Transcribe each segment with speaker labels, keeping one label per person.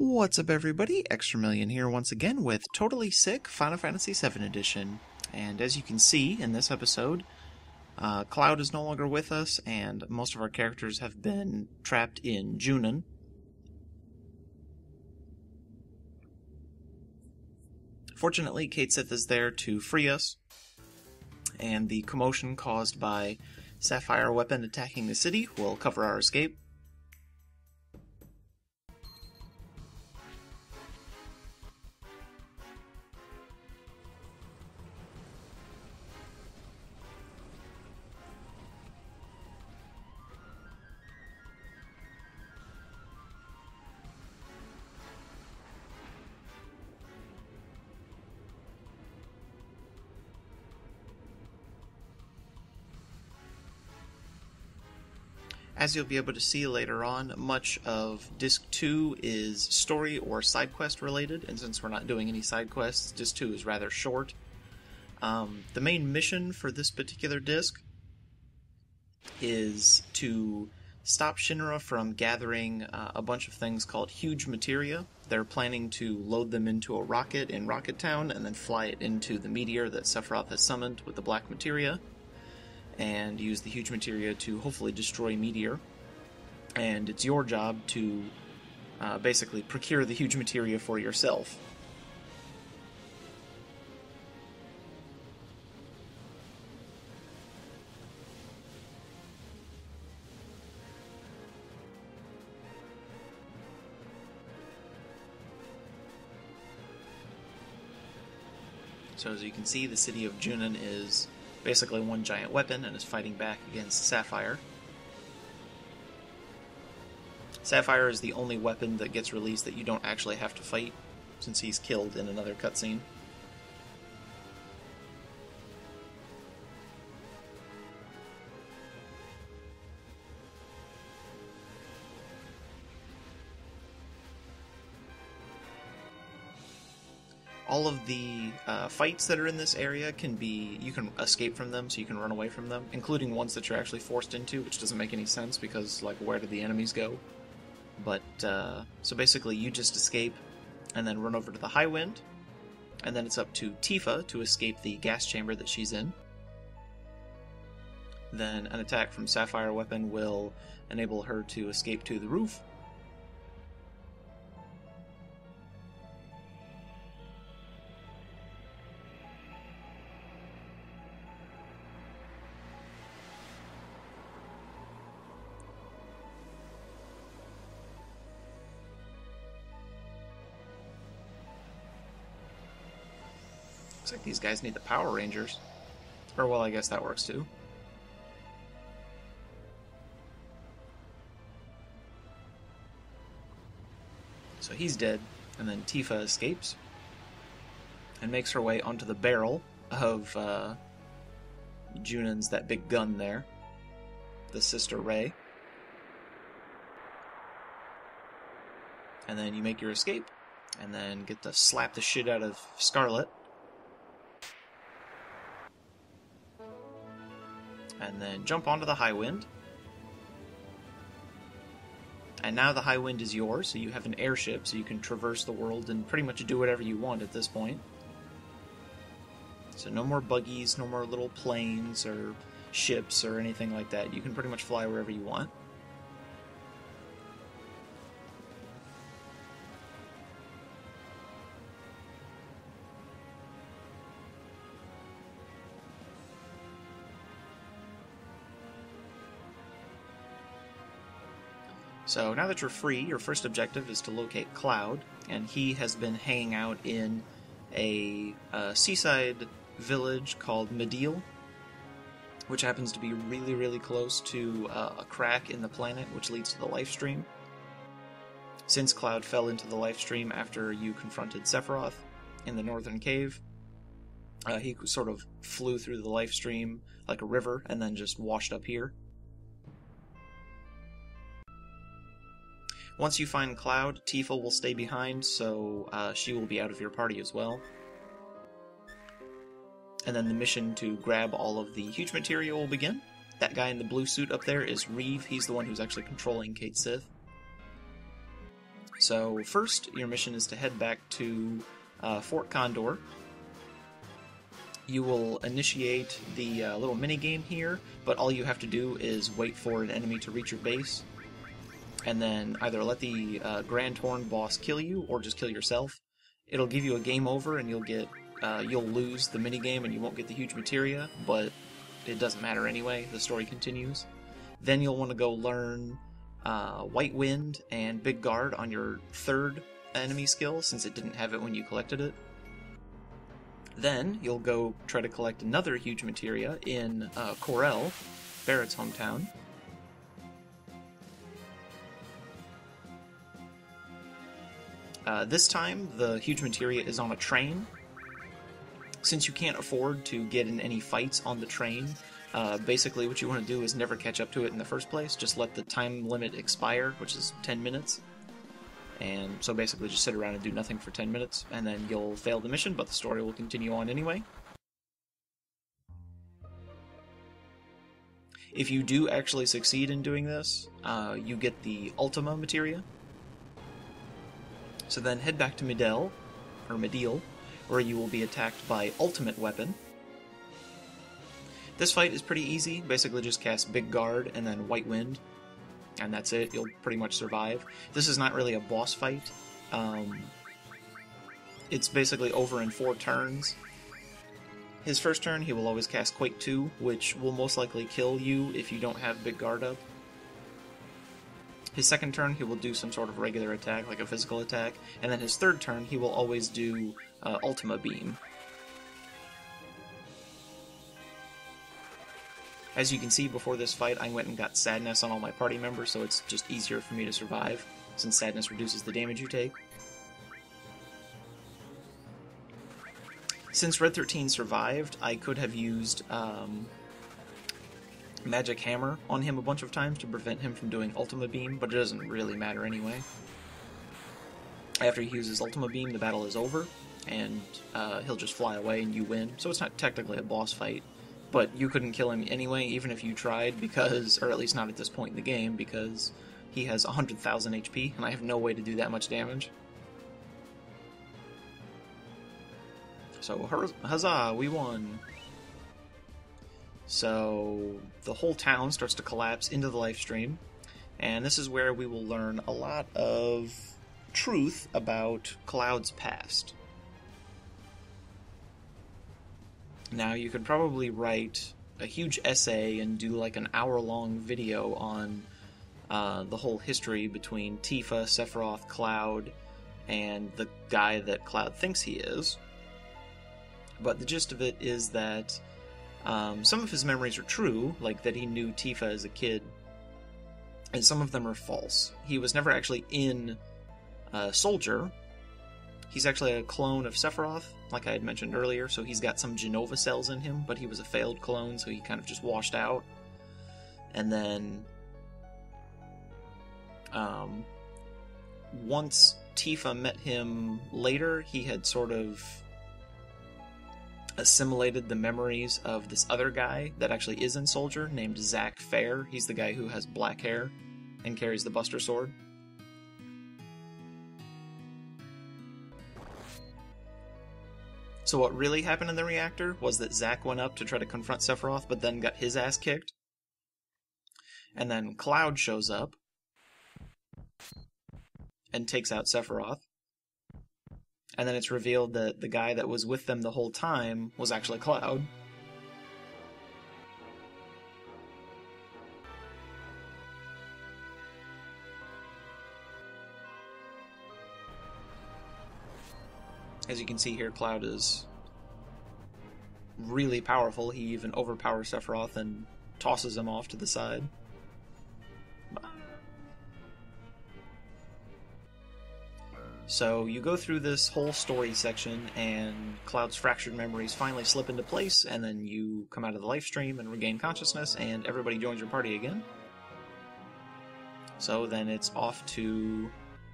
Speaker 1: What's up everybody, Extra Million here once again with Totally Sick Final Fantasy VII Edition. And as you can see in this episode, Cloud is no longer with us and most of our characters have been trapped in Junon. Fortunately, Cait Sith is there to free us, and the commotion caused by Sapphire Weapon attacking the city will cover our escape. As you'll be able to see later on, much of Disc 2 is story or side quest related, and since we're not doing any side quests, Disc 2 is rather short. The main mission for this particular disc is to stop Shin-ra from gathering a bunch of things called huge materia. They're planning to load them into a rocket in Rocket Town and then fly it into the meteor that Sephiroth has summoned with the black materia, and use the huge materia to hopefully destroy Meteor. And it's your job to basically procure the huge materia for yourself. So as you can see, the city of Junon is basically one giant weapon and is fighting back against Sapphire. Sapphire is the only weapon that gets released that you don't actually have to fight, since he's killed in another cutscene. All of the fights that are in this area you can escape from them, so you can run away from them, including ones that you're actually forced into, which doesn't make any sense because, like, where did the enemies go? But, so basically you just escape and then run over to the High Wind, and then it's up to Tifa to escape the gas chamber that she's in. Then an attack from Sapphire Weapon will enable her to escape to the roof. Looks like these guys need the Power Rangers. Or, well, I guess that works too. So he's dead, and then Tifa escapes and makes her way onto the barrel of Junon's that big gun there, the Sister Ray. And then you make your escape, and then get to slap the shit out of Scarlet. And then jump onto the High Wind. And now the High Wind is yours, so you have an airship, so you can traverse the world and pretty much do whatever you want at this point. So no more buggies, no more little planes or ships or anything like that. You can pretty much fly wherever you want. So now that you're free, your first objective is to locate Cloud, and he has been hanging out in a seaside village called Mediel, which happens to be really, really close to a crack in the planet which leads to the life stream. Since Cloud fell into the life stream after you confronted Sephiroth in the northern cave, he sort of flew through the life stream like a river and then just washed up here. Once you find Cloud, Tifa will stay behind, so she will be out of your party as well. And then the mission to grab all of the huge materia will begin. That guy in the blue suit up there is Reeve. He's the one who's actually controlling Cait Sith. So first, your mission is to head back to Fort Condor. You will initiate the little mini-game here, but all you have to do is wait for an enemy to reach your base, and then either let the Grand Horn boss kill you, or just kill yourself. It'll give you a game over, and you'll lose the mini-game, and you won't get the huge materia, but it doesn't matter anyway, the story continues. Then you'll want to go learn White Wind and Big Guard on your third enemy skill, since it didn't have it when you collected it. Then you'll go try to collect another huge materia in Corel, Barrett's hometown. This time, the huge materia is on a train. Since you can't afford to get in any fights on the train, basically what you want to do is never catch up to it in the first place. Just let the time limit expire, which is 10 minutes. And so basically just sit around and do nothing for 10 minutes, and then you'll fail the mission, but the story will continue on anyway. If you do actually succeed in doing this, you get the Ultima materia. So then head back to Midel, where you will be attacked by Ultimate Weapon. This fight is pretty easy. Basically just cast Big Guard and then White Wind, and that's it. You'll pretty much survive. This is not really a boss fight. It's basically over in 4 turns. His first turn, he will always cast Quake 2, which will most likely kill you if you don't have Big Guard up. His second turn, he will do some sort of regular attack, like a physical attack, and then his third turn, he will always do Ultima Beam. As you can see, before this fight, I went and got Sadness on all my party members, so it's just easier for me to survive, since Sadness reduces the damage you take. Since Red 13 survived, I could have used Magic Hammer on him a bunch of times to prevent him from doing Ultima Beam, but it doesn't really matter anyway. After he uses Ultima Beam, the battle is over, and he'll just fly away and you win, so it's not technically a boss fight. But you couldn't kill him anyway, even if you tried, because, or at least not at this point in the game, because he has 100,000 HP, and I have no way to do that much damage. So, huzzah, we won! So, the whole town starts to collapse into the live stream, and this is where we will learn a lot of truth about Cloud's past. Now, you could probably write a huge essay and do like an hour-long video on the whole history between Tifa, Sephiroth, Cloud, and the guy that Cloud thinks he is. But the gist of it is that some of his memories are true, like that he knew Tifa as a kid, and some of them are false. He was never actually in Soldier. He's actually a clone of Sephiroth, like I had mentioned earlier, so he's got some Genova cells in him, but he was a failed clone, so he kind of just washed out. And then, once Tifa met him later, he had sort of assimilated the memories of this other guy that actually is in Soldier, named Zack Fair. He's the guy who has black hair and carries the Buster Sword. So what really happened in the reactor was that Zack went up to try to confront Sephiroth, but then got his ass kicked. And then Cloud shows up and takes out Sephiroth. And then it's revealed that the guy that was with them the whole time was actually Cloud. As you can see here, Cloud is really powerful. He even overpowers Sephiroth and tosses him off to the side. So you go through this whole story section, and Cloud's fractured memories finally slip into place, and then you come out of the live stream and regain consciousness, and everybody joins your party again. So then it's off to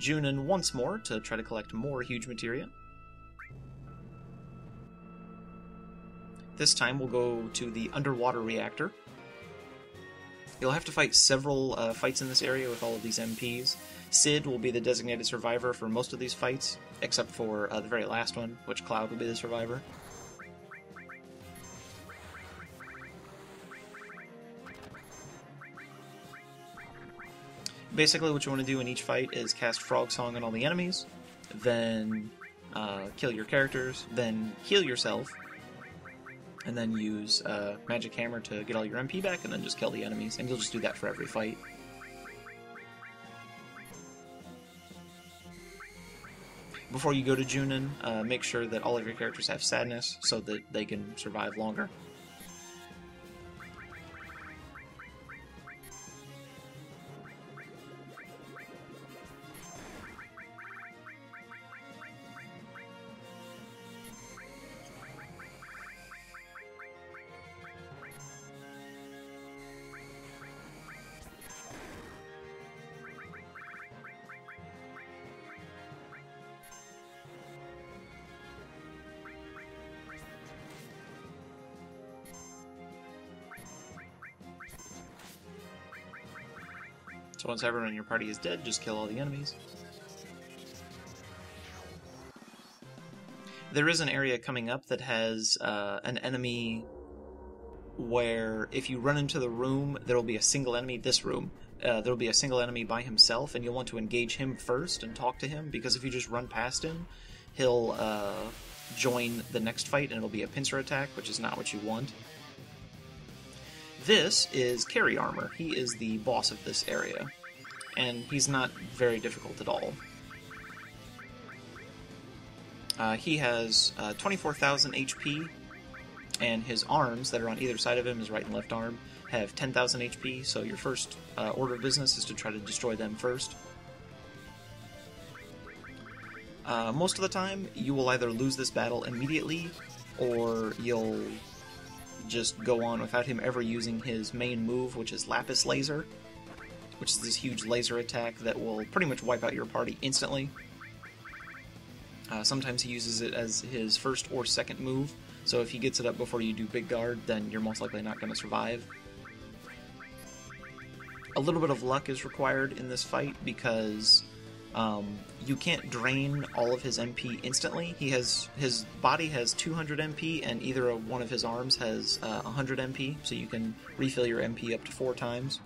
Speaker 1: Junon once more to try to collect more huge materia. This time we'll go to the underwater reactor. You'll have to fight several fights in this area with all of these MPs. Sid will be the designated survivor for most of these fights, except for the very last one, which Cloud will be the survivor. Basically, what you want to do in each fight is cast Frog Song on all the enemies, then kill your characters, then heal yourself, and then use Magic Hammer to get all your MP back, and then just kill the enemies, and you'll just do that for every fight. Before you go to Junin, make sure that all of your characters have Sadness, so that they can survive longer. So once everyone in your party is dead, just kill all the enemies. There is an area coming up that has an enemy where if you run into the room, there will be a single enemy, this room. There will be a single enemy by himself, and you'll want to engage him first and talk to him, because if you just run past him, he'll join the next fight, and it'll be a pincer attack, which is not what you want. This is Carry Armor. He is the boss of this area, and he's not very difficult at all. He has 24,000 HP, and his arms that are on either side of him, his right and left arm, have 10,000 HP, so your first order of business is to try to destroy them first. Most of the time, you will either lose this battle immediately, or you'll just go on without him ever using his main move, which is Lapis Laser, which is this huge laser attack that will pretty much wipe out your party instantly. Sometimes he uses it as his first or second move, so if he gets it up before you do Big Guard, then you're most likely not going to survive. A little bit of luck is required in this fight, because you can't drain all of his MP instantly. His body has 200 MP, and either one of his arms has 100 MP, so you can refill your MP up to 4 times.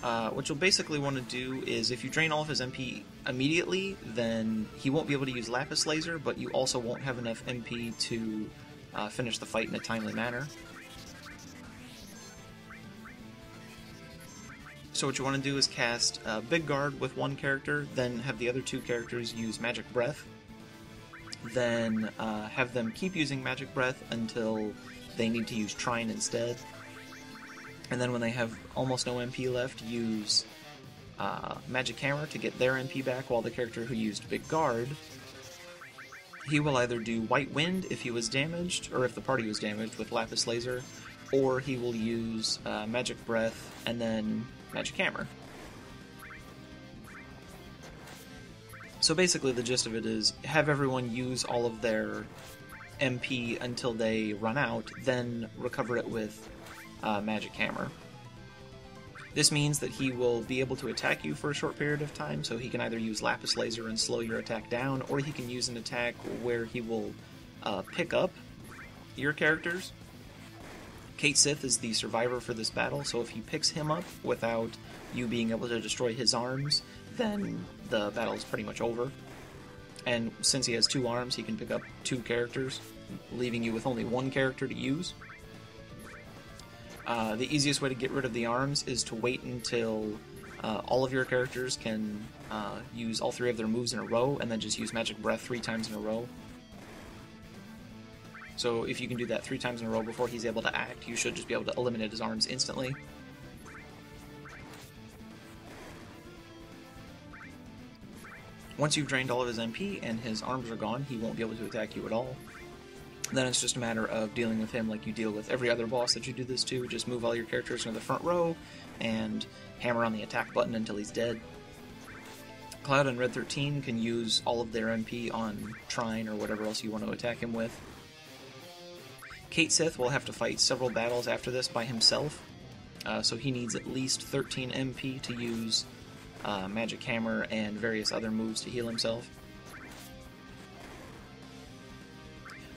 Speaker 1: What you'll basically want to do is, if you drain all of his MP immediately, then he won't be able to use Lapis Laser, but you also won't have enough MP to finish the fight in a timely manner. So what you want to do is cast Big Guard with one character, then have the other 2 characters use Magic Breath, then have them keep using Magic Breath until they need to use Trine instead, and then when they have almost no MP left, use Magic Hammer to get their MP back, while the character who used Big Guard, he will either do White Wind if he was damaged, or if the party was damaged with Lapis Laser, or he will use Magic Breath and then Magic Hammer. So basically the gist of it is, have everyone use all of their MP until they run out, then recover it with Magic Hammer. This means that he will be able to attack you for a short period of time, so he can either use Lapis Laser and slow your attack down, or he can use an attack where he will pick up your characters. Kate Sith is the survivor for this battle, so if he picks him up without you being able to destroy his arms, then the battle is pretty much over. And since he has 2 arms, he can pick up 2 characters, leaving you with only 1 character to use. The easiest way to get rid of the arms is to wait until all of your characters can use all 3 of their moves in a row, and then just use Magic Breath 3 times in a row. So if you can do that 3 times in a row before he's able to act, you should just be able to eliminate his arms instantly. Once you've drained all of his MP and his arms are gone, he won't be able to attack you at all. Then it's just a matter of dealing with him like you deal with every other boss that you do this to. Just move all your characters into the front row and hammer on the attack button until he's dead. Cloud and Red 13 can use all of their MP on Trine or whatever else you want to attack him with. Kate Sith will have to fight several battles after this by himself, so he needs at least 13 MP to use Magic Hammer and various other moves to heal himself.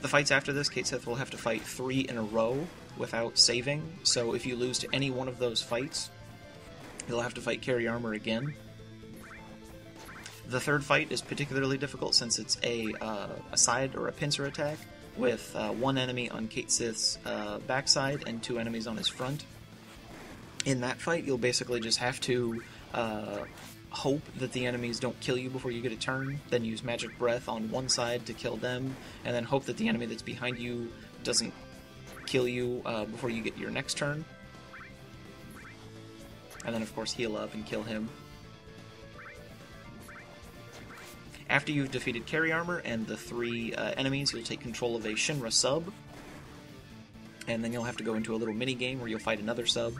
Speaker 1: The fights after this, Cait Sith will have to fight 3 in a row without saving, so if you lose to any one of those fights, you'll have to fight Carry Armor again. The third fight is particularly difficult since it's a side or a pincer attack with one enemy on Cait Sith's backside and 2 enemies on his front. In that fight, you'll basically just have to hope that the enemies don't kill you before you get a turn, then use Magic Breath on one side to kill them, and then hope that the enemy that's behind you doesn't kill you before you get your next turn. And then, of course, heal up and kill him. After you've defeated Carry Armor and the 3 enemies, you'll take control of a Shin-ra sub, and then you'll have to go into a little mini-game where you'll fight another sub.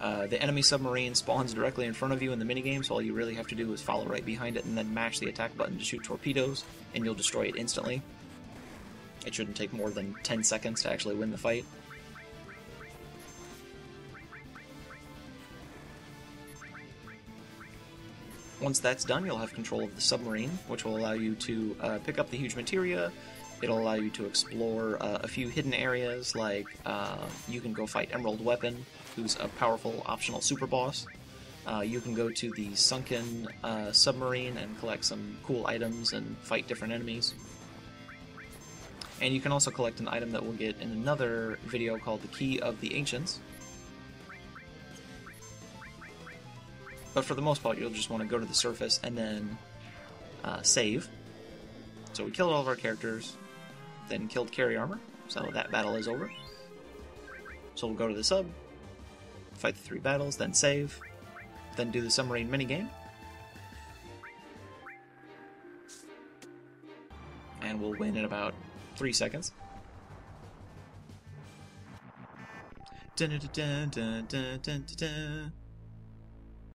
Speaker 1: The enemy submarine spawns directly in front of you in the minigame, so all you really have to do is follow right behind it and then mash the attack button to shoot torpedoes, and you'll destroy it instantly. It shouldn't take more than 10 seconds to actually win the fight. Once that's done, you'll have control of the submarine, which will allow you to pick up the huge materia. It'll allow you to explore a few hidden areas, like you can go fight Emerald Weapon, who's a powerful optional super boss. You can go to the sunken submarine and collect some cool items and fight different enemies. And you can also collect an item that we'll get in another video called the Key of the Ancients. But for the most part, you'll just want to go to the surface and then save. So we killed all of our characters, then killed Carry Armor, so that battle is over. So we'll go to the sub, fight the 3 battles, then save, then do the submarine minigame. And we'll win in about 3 seconds. Dun, dun, dun, dun, dun, dun, dun, dun.